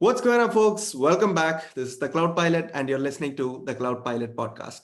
What's going on, folks? Welcome back. This is the Cloud Pilot, and you're listening to the Cloud Pilot podcast.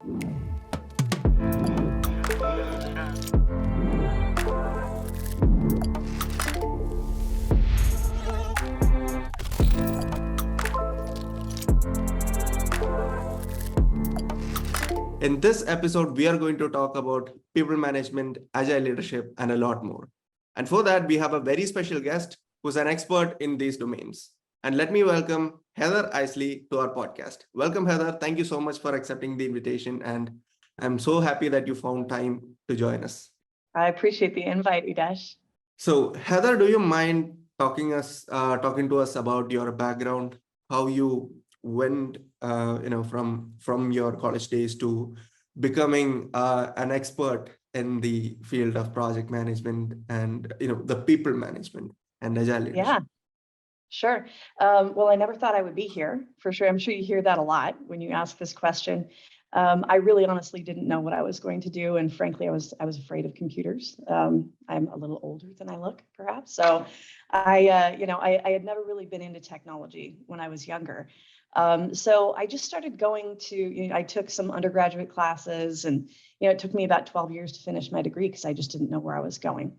In this episode, we are going to talk about people management, agile leadership, and a lot more. And for that, we have a very special guest who's an expert in these domains. And let me welcome Heather Eisele to our podcast. Welcome, Heather. Thank you so much for accepting the invitation. And I'm so happy that you found time to join us. I appreciate the invite, Udesh. So, Heather, do you mind talking to us about your background, how you went, from your college days to becoming an expert in the field of project management and the people management and agile leadership? Yeah, sure. Well, I never thought I would be here, for sure. I'm sure you hear that a lot when you ask this question. I really honestly didn't know what I was going to do. And frankly, I was afraid of computers. I'm a little older than I look, perhaps. So I had never really been into technology when I was younger. So I just started going to, I took some undergraduate classes, and, it took me about 12 years to finish my degree because I just didn't know where I was going.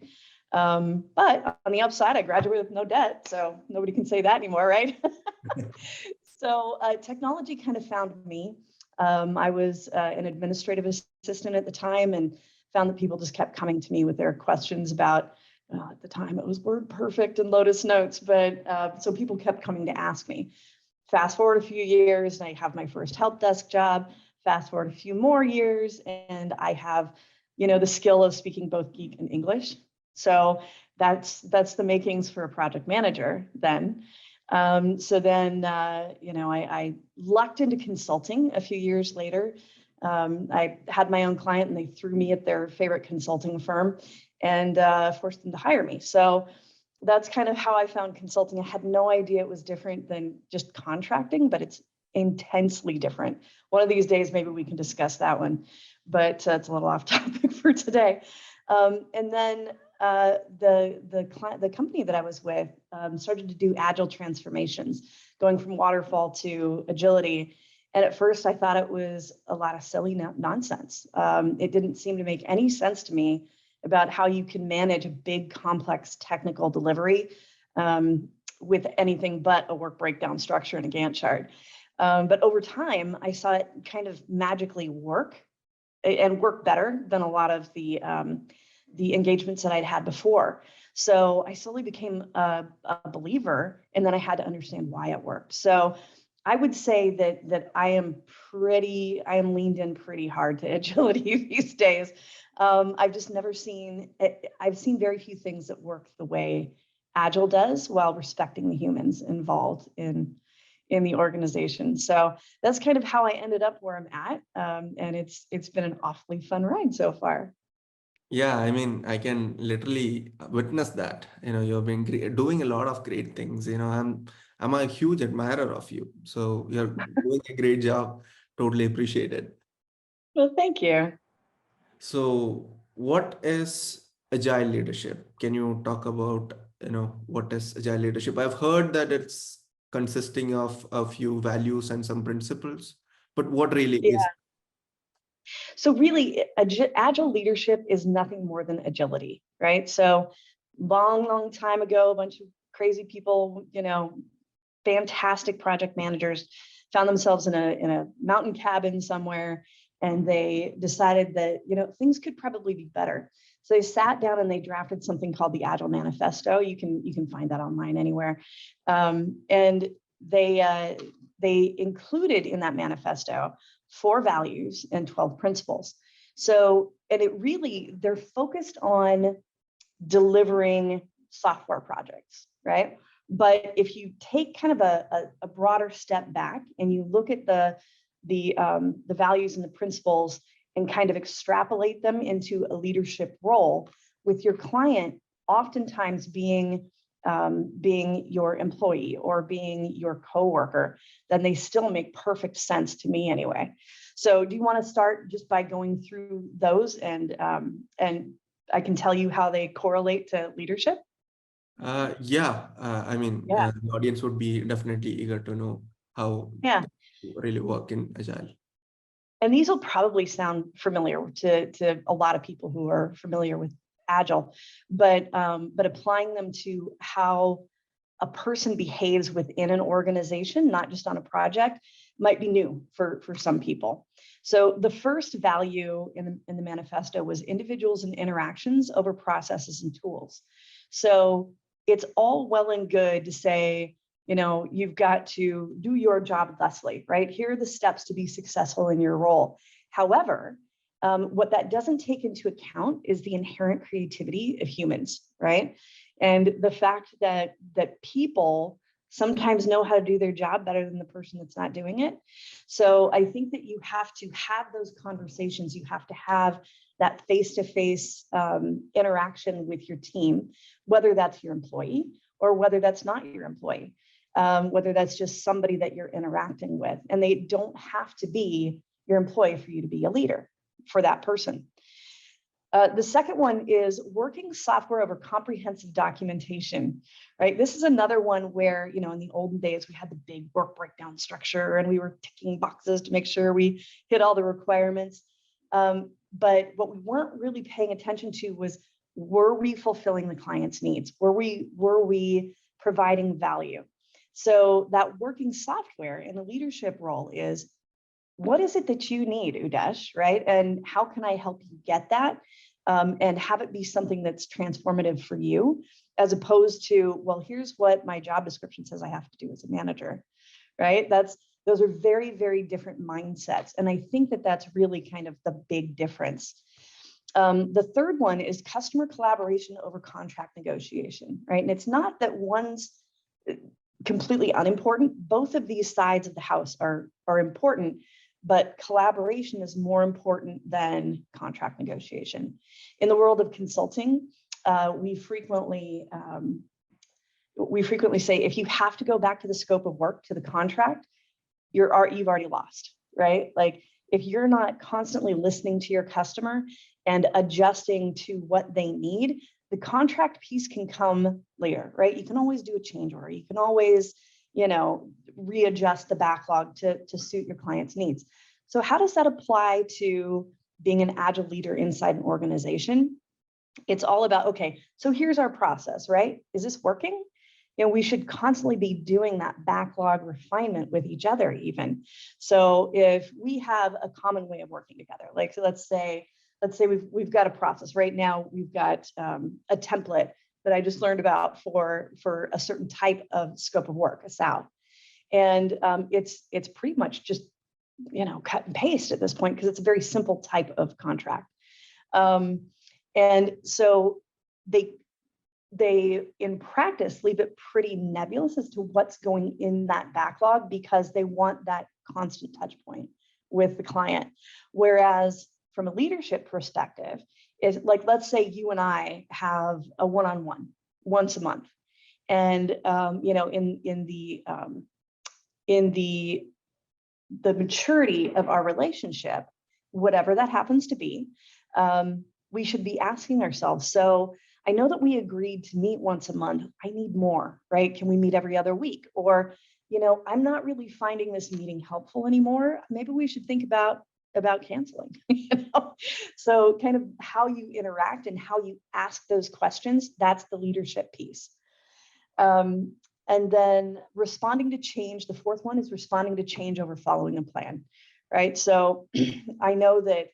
But on the upside, I graduated with no debt, so nobody can say that anymore, right? So technology kind of found me. I was an administrative assistant at the time, and found that people just kept coming to me with their questions about, at the time it was WordPerfect and Lotus Notes, but so people kept coming to ask me. Fast forward a few years, and I have my first help desk job. Fast forward a few more years, and I have, the skill of speaking both geek and English. So that's the makings for a project manager then. So then, I lucked into consulting a few years later. I had my own client, and they threw me at their favorite consulting firm and forced them to hire me. So that's kind of how I found consulting. I had no idea it was different than just contracting, but it's intensely different. One of these days, maybe we can discuss that one, but it's a little off topic for today. And then the company that I was with started to do agile transformations, going from waterfall to agility. And at first I thought it was a lot of silly nonsense. It didn't seem to make any sense to me about how you can manage a big, complex technical delivery with anything but a work breakdown structure and a Gantt chart. But over time, I saw it kind of magically work and work better than a lot of the engagements that I'd had before. So I slowly became a believer, and then I had to understand why it worked. So I would say that I am leaned in pretty hard to agility these days. I've just never seen it. I've seen very few things that work the way Agile does while respecting the humans involved in the organization. So that's kind of how I ended up where I'm at. And it's been an awfully fun ride so far. Yeah, I mean, I can literally witness that. You've been doing a lot of great things. I'm a huge admirer of you. So you're doing a great job. Totally appreciate it. Well, thank you. So what is agile leadership? Can you talk about, what is agile leadership? I've heard that it's consisting of a few values and some principles, but what really is? So really, agile leadership is nothing more than agility, right? So long time ago, a bunch of crazy people, fantastic project managers found themselves in a mountain cabin somewhere, and they decided that, things could probably be better. So they sat down and they drafted something called the Agile Manifesto. You can find that online anywhere. And they included in that manifesto 4 values and 12 principles. So, and they're focused on delivering software projects, right? But if you take kind of a broader step back and you look at the values and the principles and kind of extrapolate them into a leadership role with your client, oftentimes being your employee or being your coworker, then they still make perfect sense to me anyway. So do you want to start just by going through those, and I can tell you how they correlate to leadership? Yeah, The audience would be definitely eager to know how yeah. they really work in Agile. And these will probably sound familiar to a lot of people who are familiar with Agile, but applying them to how a person behaves within an organization, not just on a project, might be new for some people. So the first value in the manifesto was individuals and interactions over processes and tools. So it's all well and good to say, you've got to do your job thusly, right? Here are the steps to be successful in your role. However, what that doesn't take into account is the inherent creativity of humans, right? And the fact that people sometimes know how to do their job better than the person that's not doing it. So I think that you have to have those conversations. You have to have that face-to-face interaction with your team, whether that's your employee or whether that's not your employee, whether that's just somebody that you're interacting with. And they don't have to be your employee for you to be a leader for that person. The second one is working software over comprehensive documentation, right? This is another one where, in the olden days, we had the big work breakdown structure and we were ticking boxes to make sure we hit all the requirements. But what we weren't really paying attention to was, were we fulfilling the client's needs? Were we providing value? So that working software in the leadership role is, what is it that you need, Udesh, right? And how can I help you get that? And have it be something that's transformative for you, as opposed to, well, here's what my job description says I have to do as a manager, right? Those are very, very different mindsets. And I think that that's really kind of the big difference. The third one is customer collaboration over contract negotiation, right? And it's not that one's completely unimportant. Both of these sides of the house are important, but collaboration is more important than contract negotiation. In the world of consulting, we frequently say, if you have to go back to the scope of work, to the contract, you've already lost, right? Like, if you're not constantly listening to your customer and adjusting to what they need, the contract piece can come later, right? You can always do a change order. You can always, readjust the backlog to suit your client's needs. So how does that apply to being an Agile leader inside an organization? It's all about, okay, so here's our process, right? Is this working? We should constantly be doing that backlog refinement with each other even. So if we have a common way of working together, like, so let's say we've got a process right now, we've got a template that I just learned about for a certain type of scope of work, a SAL. And it's pretty much just, cut and paste at this point, because it's a very simple type of contract. And so they in practice leave it pretty nebulous as to what's going in that backlog, because they want that constant touch point with the client. Whereas from a leadership perspective, is like, let's say you and I have a one-on-one once a month, and in the maturity of our relationship, whatever that happens to be, we should be asking ourselves, so I know that we agreed to meet once a month. I need more, right? Can we meet every other week? Or, I'm not really finding this meeting helpful anymore. Maybe we should think about canceling. So kind of how you interact and how you ask those questions, that's the leadership piece. And then responding to change. The fourth one is responding to change over following a plan, right? So I know that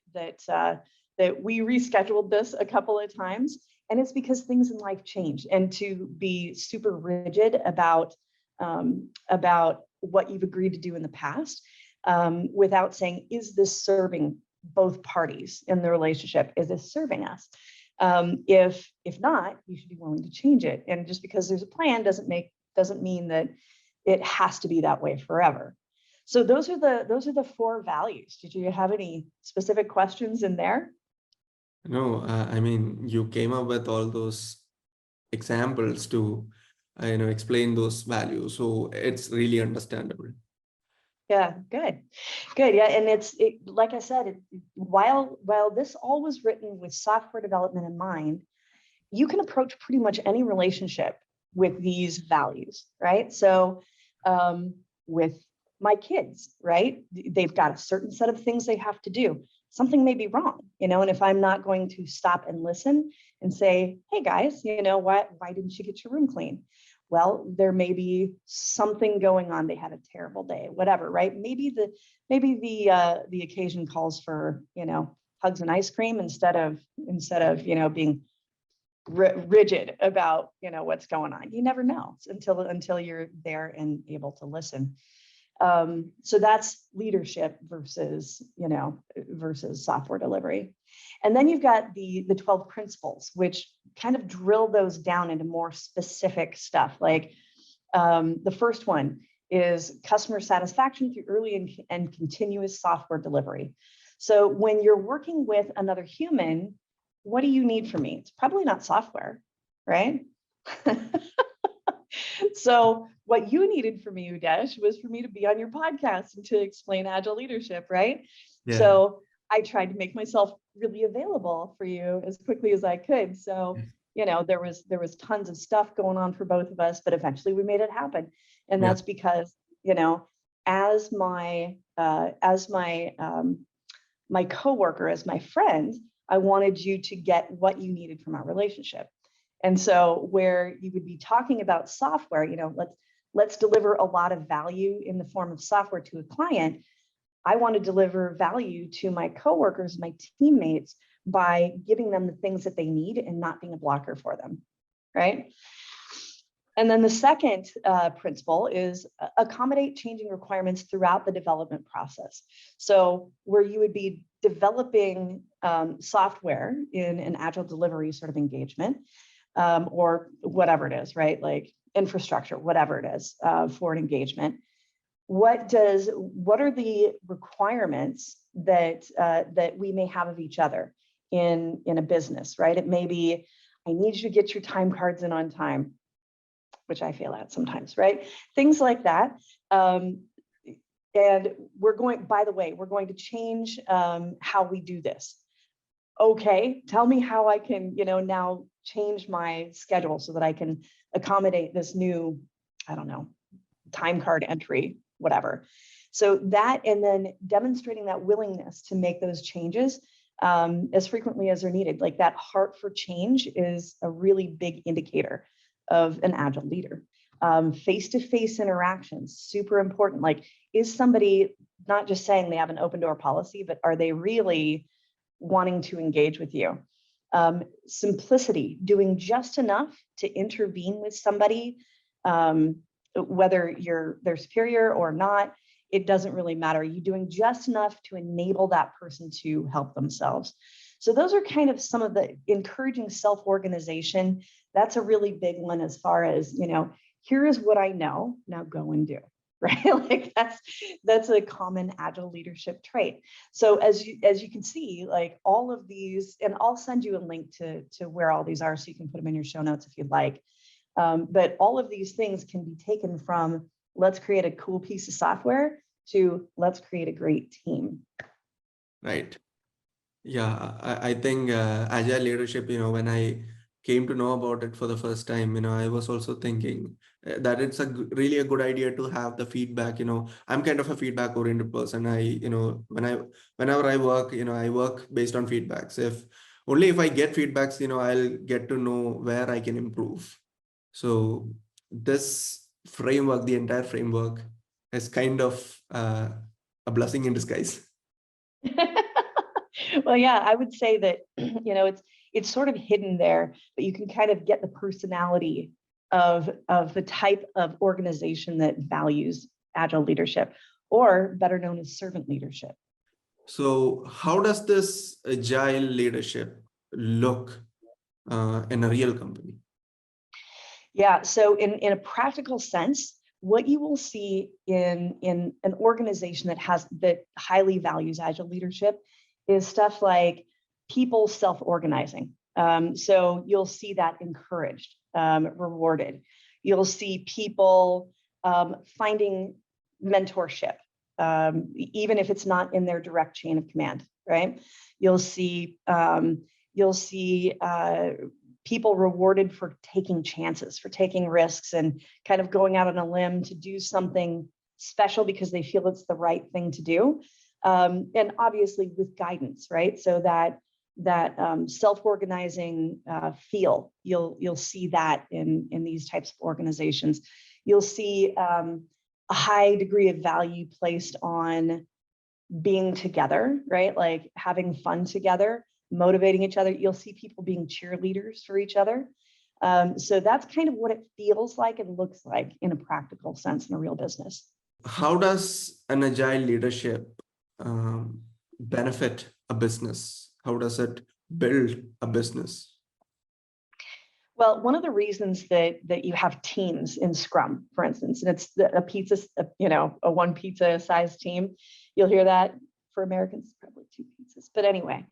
we rescheduled this a couple of times, and it's because things in life change. And to be super rigid about what you've agreed to do in the past, without saying, is this serving both parties in the relationship? Is this serving us? If not, you should be willing to change it. And just because there's a plan doesn't mean that it has to be that way forever. So those are the four values. Did you have any specific questions in there? No, you came up with all those examples to, explain those values. So it's really understandable. Yeah, good. Yeah, and like I said, while this all was written with software development in mind, you can approach pretty much any relationship with these values, right? So with my kids, right? They've got a certain set of things they have to do. Something may be wrong, and if I'm not going to stop and listen and say, hey guys, why didn't you get your room clean? Well, there may be something going on. They had a terrible day, whatever, right? Maybe the occasion calls for, hugs and ice cream instead of being rigid about, what's going on. You never know until you're there and able to listen. So that's leadership versus software delivery. And then you've got the 12 principles, which kind of drill those down into more specific stuff. Like the first one is customer satisfaction through early and continuous software delivery. So when you're working with another human, what do you need from me? It's probably not software, right? So what you needed from me, Udesh, was for me to be on your podcast and to explain Agile leadership, right? Yeah. So I tried to make myself really available for you as quickly as I could. So, there was tons of stuff going on for both of us, but eventually we made it happen. And that's because, as my my coworker, as my friend, I wanted you to get what you needed from our relationship. And so where you would be talking about software, let's deliver a lot of value in the form of software to a client. I want to deliver value to my coworkers, my teammates, by giving them the things that they need and not being a blocker for them, right? And then the second principle is accommodate changing requirements throughout the development process. So where you would be developing software in an Agile delivery sort of engagement, or whatever it is, right? Like infrastructure, whatever it is for an engagement. What are the requirements that we may have of each other in a business, right? It may be, I need you to get your time cards in on time, which I fail at sometimes, right? Things like that. And we're going to change how we do this. Okay, tell me how I can, now change my schedule so that I can accommodate this new, time card entry, whatever. So that, and then demonstrating that willingness to make those changes as frequently as they're needed. Like that heart for change is a really big indicator of an Agile leader. Face-to-face interactions, super important. Like, is somebody not just saying they have an open door policy, but are they really wanting to engage with you? Simplicity, doing just enough to intervene with somebody, whether you're their superior or not, it doesn't really matter. You're doing just enough to enable that person to help themselves. So those are kind of some of the encouraging self-organization. That's a really big one as far as, here is what I know, now go and do. Right? Like that's a common Agile leadership trait. So as you can see, like all of these, and I'll send you a link to where all these are so you can put them in your show notes if you'd like. But all of these things can be taken from let's create a cool piece of software to let's create a great team. Right. Yeah, I think Agile leadership, when I came to know about it for the first time, I was also thinking that it's really a good idea to have the feedback. I'm kind of a feedback oriented person. Whenever I work, I work based on feedbacks. If I get feedbacks, I'll get to know where I can improve. So this framework, the entire framework, is kind of a blessing in disguise. Well, yeah, I would say that, it's sort of hidden there, but you can kind of get the personality of the type of organization that values Agile leadership, or better known as servant leadership. So how does this Agile leadership look in a real company? Yeah, so in a practical sense, what you will see in an organization that highly values Agile leadership is stuff like people self-organizing. So you'll see that encouraged, rewarded. You'll see people finding mentorship, even if it's not in their direct chain of command, right? You'll see people rewarded for taking chances, for taking risks and kind of going out on a limb to do something special because they feel it's the right thing to do. And obviously with guidance, right? So that self-organizing feel, you'll see that in these types of organizations. You'll see a high degree of value placed on being together, right? Like having fun together, motivating each other. You'll see people being cheerleaders for each other. So that's kind of what it feels like and looks like in a practical sense in a real business. How does an agile leadership benefit a business? How does it build a business? Well, one of the reasons that you have teams in Scrum, for instance, and it's a pizza, a one pizza size team. You'll hear that for Americans, probably 2 pizzas. But anyway,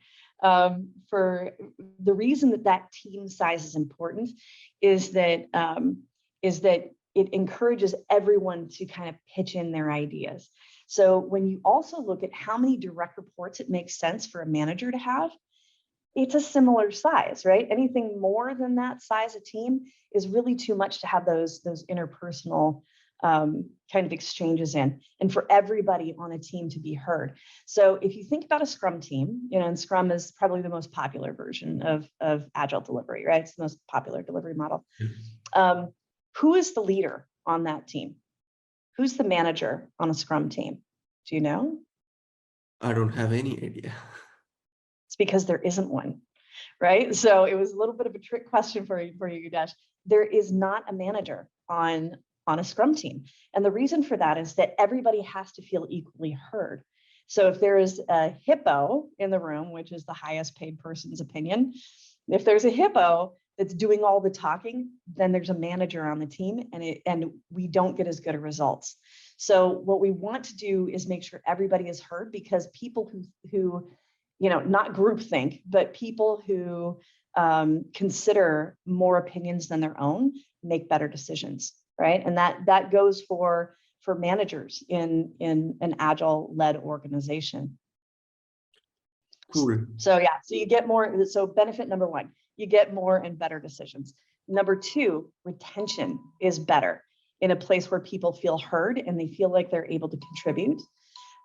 for the reason that team size is important is that it encourages everyone to kind of pitch in their ideas. So when you also look at how many direct reports it makes sense for a manager to have, it's a similar size, right? Anything more than that size of team is really too much to have those interpersonal kind of exchanges in, and for everybody on a team to be heard. So if you think about a Scrum team, and Scrum is probably the most popular version of Agile delivery, right? It's the most popular delivery model. Who is the leader on that team? Who's the manager on a Scrum team? Do you know? I don't have any idea. It's because there isn't one, right? So it was a little bit of a trick question for you, Udesh. There is not a manager on a Scrum team. And the reason for that is that everybody has to feel equally heard. So if there is a hippo in the room, which is the highest paid person's opinion, if there's a hippo that's doing all the talking, then there's a manager on the team and we don't get as good of results. So what we want to do is make sure everybody is heard, because people who not groupthink, but people who consider more opinions than their own make better decisions, right? And that goes for managers in an Agile-led organization. Cool. So yeah, so you get more. So benefit number 1, you get more and better decisions. Number 2, retention is better in a place where people feel heard and they feel like they're able to contribute.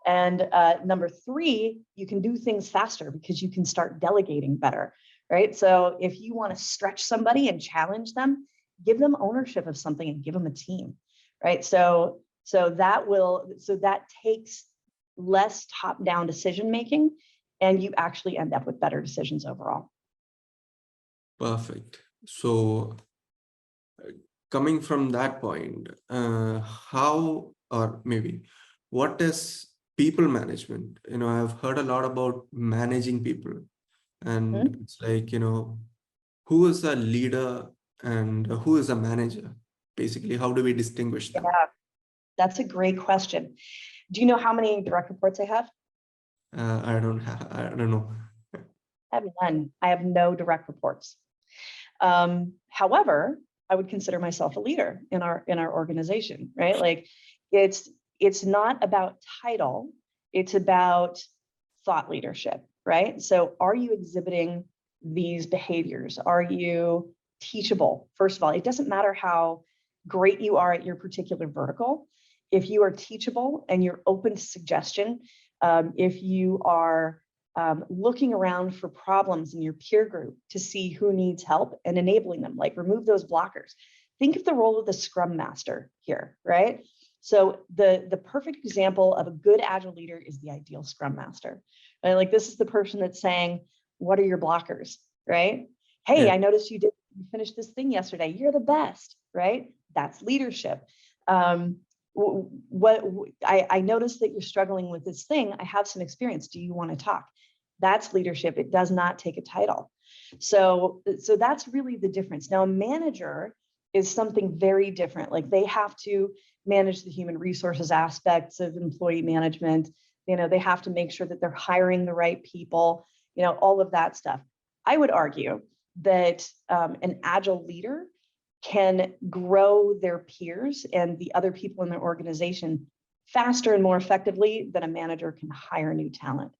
And number 3, you can do things faster because you can start delegating better, right? So if you want to stretch somebody and challenge them, give them ownership of something and give them a team, right? So that takes less top-down decision-making, and you actually end up with better decisions overall. Perfect. So coming from that point, how, or maybe what is people management? I've heard a lot about managing people, and it's like, who is a leader and who is a manager? Basically, how do we distinguish them? Yeah, that's a great question. Do you know how many direct reports I have? I don't know. I have none. I have no direct reports. However, I would consider myself a leader in our organization, right? Like it's not about title, it's about thought leadership, right? So are you exhibiting these behaviors? Are you teachable? First of all, it doesn't matter how great you are at your particular vertical. If you are teachable and you're open to suggestion, if you are looking around for problems in your peer group to see who needs help and enabling them, like remove those blockers. Think of the role of the Scrum Master here, right? So the perfect example of a good Agile leader is the ideal Scrum Master. Right? Like this is the person that's saying, what are your blockers, right? Hey, yeah. I noticed you finished this thing yesterday. You're the best, right? That's leadership. I noticed that you're struggling with this thing. I have some experience. Do you want to talk? That's leadership. It does not take a title. So that's really the difference. Now, a manager is something very different. Like they have to manage the human resources aspects of employee management. They have to make sure that they're hiring the right people, all of that stuff. I would argue that an Agile leader can grow their peers and the other people in their organization faster and more effectively than a manager can hire new talent.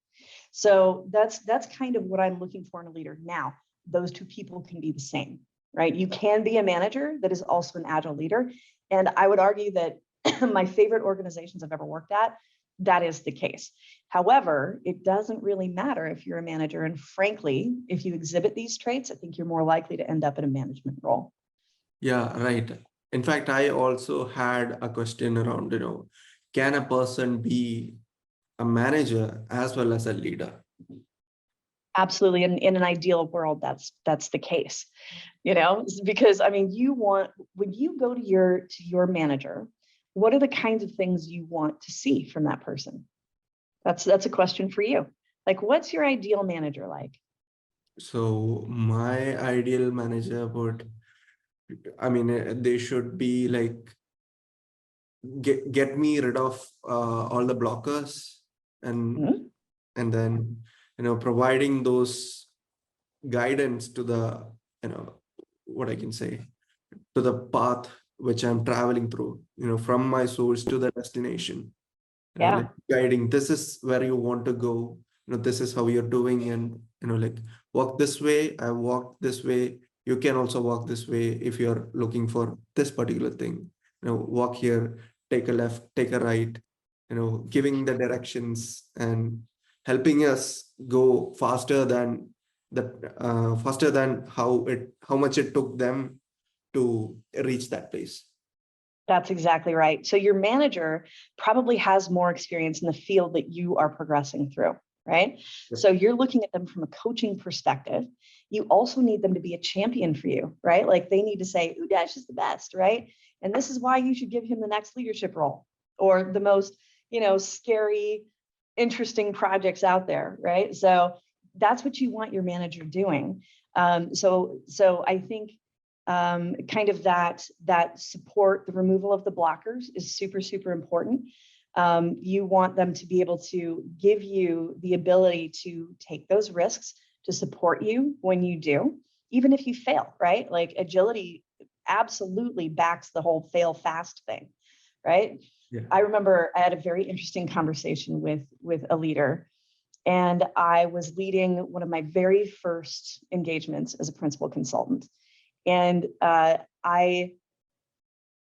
So that's kind of what I'm looking for in a leader. Now, those two people can be the same, right? You can be a manager that is also an agile leader. And I would argue that my favorite organizations I've ever worked at, that is the case. However, it doesn't really matter if you're a manager. And frankly, if you exhibit these traits, I think you're more likely to end up in a management role. Yeah, right. In fact, I also had a question around, can a person be a manager as well as a leader? Absolutely. In an ideal world, that's the case, because I mean, when you go to your manager, what are the kinds of things you want to see from that person? That's a question for you. Like, what's your ideal manager like? So my ideal manager would, they should be like, get me rid of all the blockers, and Mhm. and then providing those guidance to the, what I can say, to the path which I'm traveling through, from my source to the destination. Yeah. Like guiding, this is where you want to go, this is how you're doing, and like, walk this way, I walk this way, you can also walk this way if you're looking for this particular thing, walk here, take a left, take a right, giving the directions and helping us go faster than how much it took them to reach that place. That's exactly right. So your manager probably has more experience in the field that you are progressing through, right? Yep. So you're looking at them from a coaching perspective. You also need them to be a champion for you, right? Like they need to say, Udash is the best, right? And this is why you should give him the next leadership role or the most, scary, interesting projects out there, right? So that's what you want your manager doing. So I think kind of that support, the removal of the blockers is super, super important. You want them to be able to give you the ability to take those risks, to support you when you do, even if you fail, right? Like agility absolutely backs the whole fail fast thing, right? Yeah. I remember I had a very interesting conversation with a leader, and I was leading one of my very first engagements as a principal consultant. And I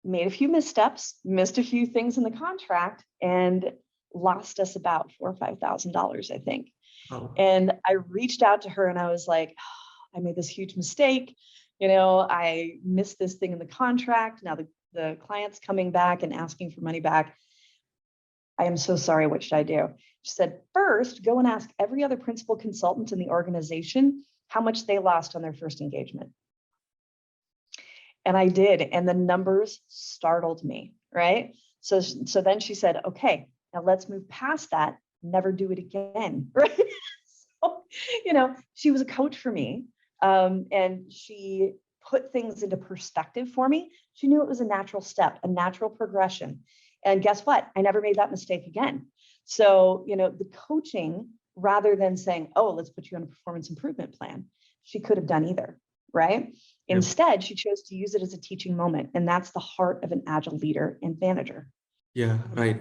made a few missteps, missed a few things in the contract, and lost us about $4,000 or $5,000, I think. Oh. And I reached out to her and I was like, oh, I made this huge mistake. I missed this thing in the contract. Now the client's coming back and asking for money back. I am so sorry. What should I do? She said, first, go and ask every other principal consultant in the organization how much they lost on their first engagement. And I did. And the numbers startled me, right? So then she said, okay, now let's move past that. Never do it again, right? So, she was a coach for me. And she put things into perspective for me. She knew it was a natural step, a natural progression. And guess what? I never made that mistake again. So, the coaching, rather than saying, oh, let's put you on a performance improvement plan, she could have done either, right? Yep. Instead, she chose to use it as a teaching moment. And that's the heart of an agile leader and manager. Yeah, right.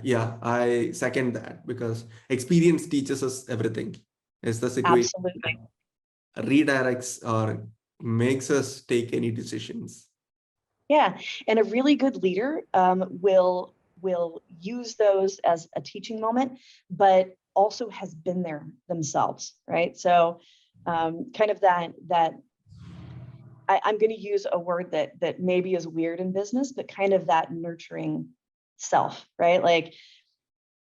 Yeah, I second that, because experience teaches us everything. It's the situation Absolutely. redirects or makes us take any decisions. Yeah, and a really good leader will use those as a teaching moment, but also has been there themselves, right? So, kind of that. I'm going to use a word that maybe is weird in business, but kind of that nurturing self, right? Like,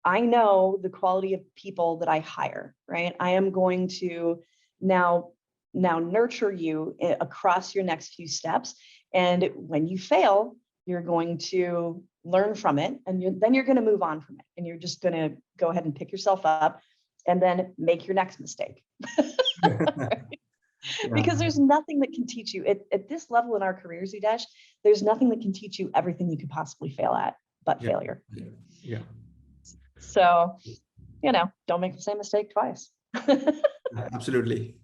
I know the quality of people that I hire, right? I am going to now nurture you across your next few steps. And when you fail, you're going to learn from it, and then you're going to move on from it. And you're just going to go ahead and pick yourself up and then make your next mistake. Right? Yeah. Because there's nothing that can teach you at this level in our careers, Udesh, there's nothing that can teach you everything you could possibly fail at but failure. Yeah. So, don't make the same mistake twice. Absolutely.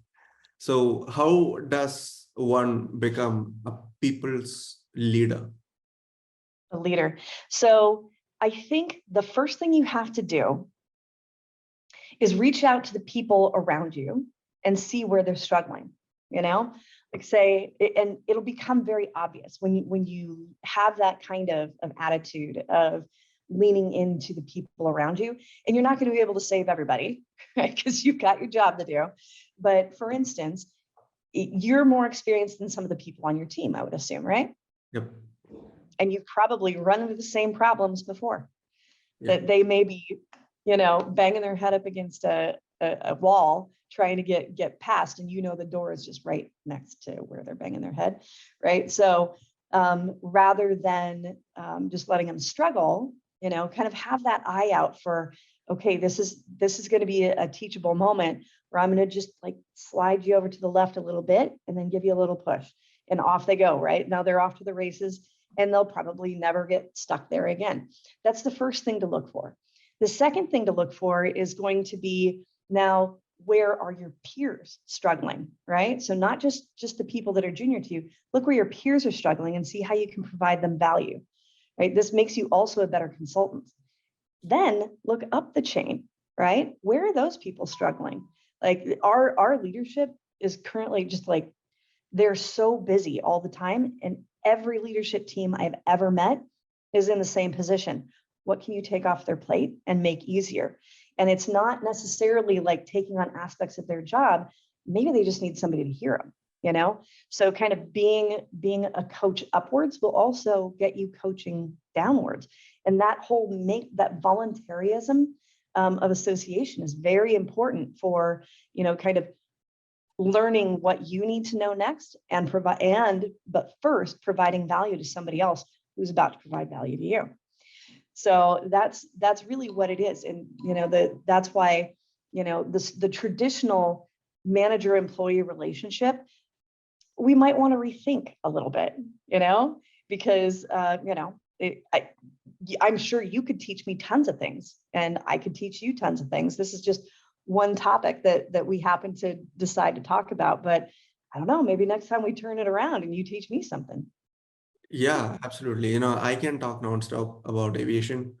So how does one become a people's leader? A leader. So I think the first thing you have to do is reach out to the people around you and see where they're struggling, like say, and it'll become very obvious when you have that kind of attitude of leaning into the people around you. And you're not going to be able to save everybody, right? Because you've got your job to do. But for instance, you're more experienced than some of the people on your team, I would assume, right? Yep. And you've probably run into the same problems before. Yep. That they may be, banging their head up against a wall trying to get past, and the door is just right next to where they're banging their head, right? So rather than just letting them struggle, kind of have that eye out for, okay, this is going to be a teachable moment where I'm going to just like slide you over to the left a little bit and then give you a little push, and off they go, right? Now they're off to the races, and they'll probably never get stuck there again. That's the first thing to look for. The second thing to look for is going to be, now, where are your peers struggling, right? So not just the people that are junior to you, look where your peers are struggling and see how you can provide them value, right? This makes you also a better consultant. Then look up the chain, right? Where are those people struggling? Like our leadership is currently just like, they're so busy all the time, and every leadership team I've ever met is in the same position. What can you take off their plate and make easier? And it's not necessarily like taking on aspects of their job. Maybe they just need somebody to hear them, So kind of being a coach upwards will also get you coaching downwards. And that that voluntarism of association is very important for, kind of learning what you need to know next and but first providing value to somebody else who's about to provide value to you. So that's really what it is. And, that's why, the traditional manager-employee relationship, we might want to rethink a little bit, because, I'm sure you could teach me tons of things and I could teach you tons of things. This is just one topic that we happen to decide to talk about, but I don't know, maybe next time we turn it around and you teach me something. Yeah, absolutely. I can talk nonstop about aviation,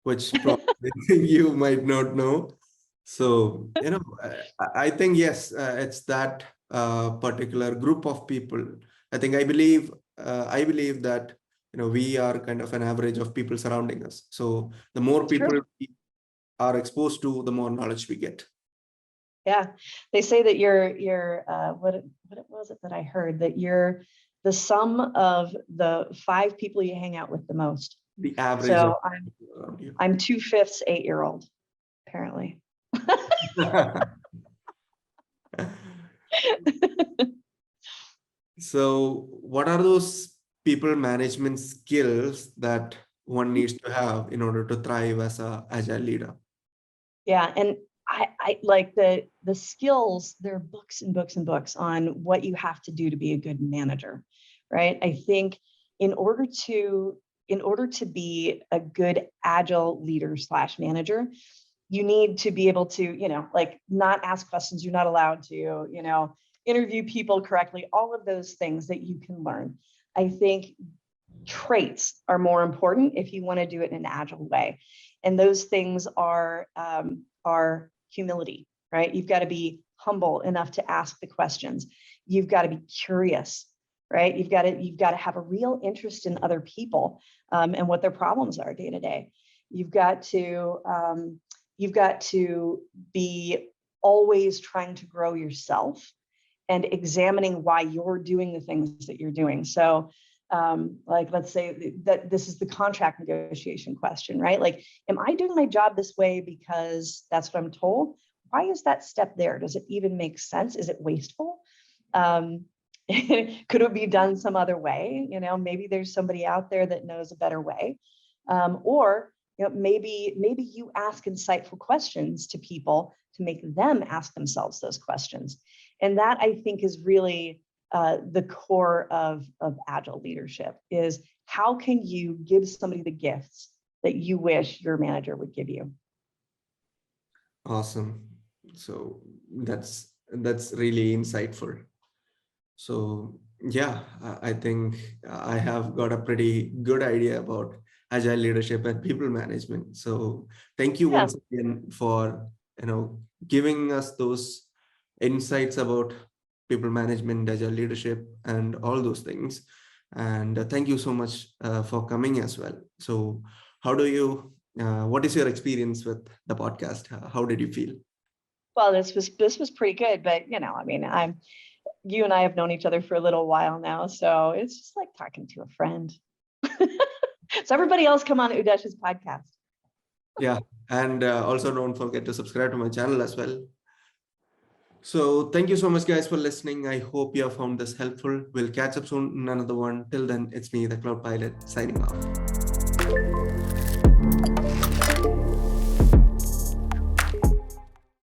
which probably you might not know. So, I think, yes, it's that particular group of people. I believe that, we are kind of an average of people surrounding us. So the more people we are exposed to, the more knowledge we get. Yeah, they say that you're what was it that I heard, that you're the sum of the 5 people you hang out with the most. The average. So I'm 2/5 8-year-old, apparently. So what are those people management skills that one needs to have in order to thrive as a agile leader? Yeah, and I like the skills. There are books and books and books on what you have to do to be a good manager, right? I think in order to be a good agile leader / manager, you need to be able to, like not ask questions you're not allowed to, interview people correctly, all of those things that you can learn. I think traits are more important if you want to do it in an agile way. And those things are humility, right? You've got to be humble enough to ask the questions. You've got to be curious, right? You've got to have a real interest in other people and what their problems are day to day. You've got to be always trying to grow yourself and examining why you're doing the things that you're doing. So like, let's say that this is the contract negotiation question, right? Like, am I doing my job this way because that's what I'm told? Why is that step there? Does it even make sense? Is it wasteful? Could it be done some other way? Maybe there's somebody out there that knows a better way. Or maybe you ask insightful questions to people to make them ask themselves those questions. And that, I think, is really the core of agile leadership, is how can you give somebody the gifts that you wish your manager would give you? Awesome. So that's really insightful. So yeah, I think I have got a pretty good idea about agile leadership and people management. So thank you once again for giving us those insights about people management, agile leadership, and all those things. And thank you so much for coming as well. So how do you, what is your experience with the podcast? How did you feel? Well, this was pretty good, but I mean, you and I have known each other for a little while now, so it's just like talking to a friend. So everybody else come on Udesh's podcast. Yeah. And also don't forget to subscribe to my channel as well. So thank you so much, guys, for listening. I hope you have found this helpful. We'll catch up soon in another one. Till then, it's me, the Cloud Pilot, signing off.